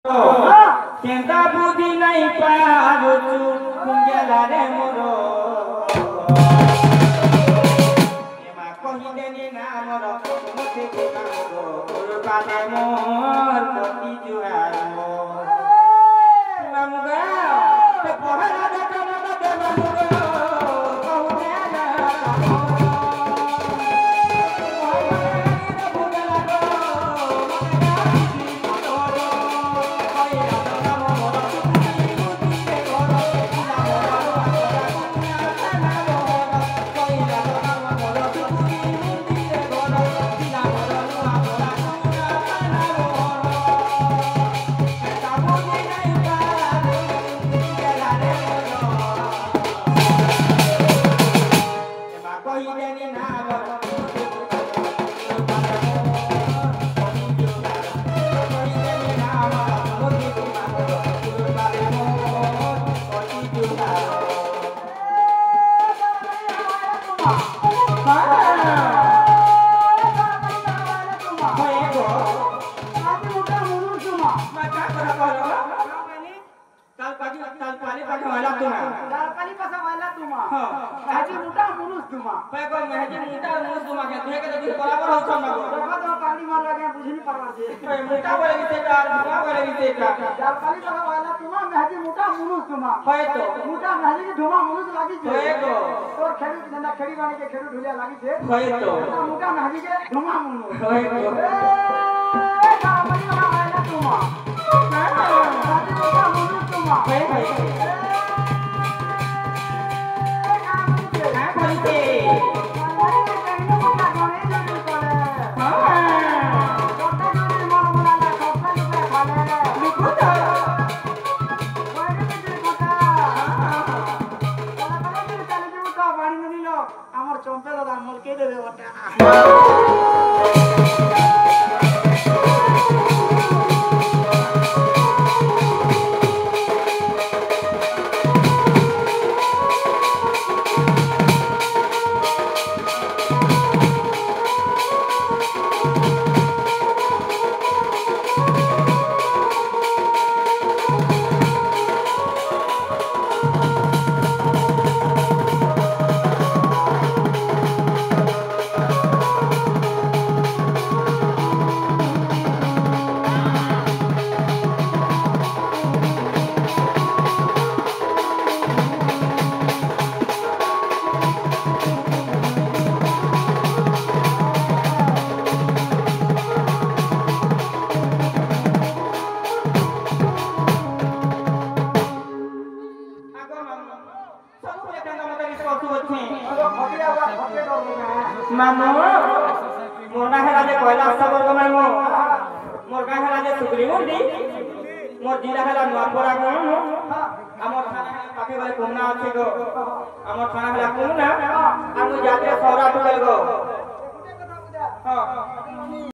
केंदा बुद्धि नहीं पारुचु कुंजला रे मोरो एमा कहिदेनी ना मोरो मुते कुमारो कुरबाने मोर पति जुआरो मामुगा ते पहला देखन दे मामुगा कहू ना मामू मोर ना हेला जे कहला सबर को मामू मोर का हेला जे सुग्री मुंडी मोर जिला हेला नुआपरा को हमर थाना पाके गले घुमना अछि गो हमर थाना हेला कोना आ मु जाते सौरा टुकल गो हां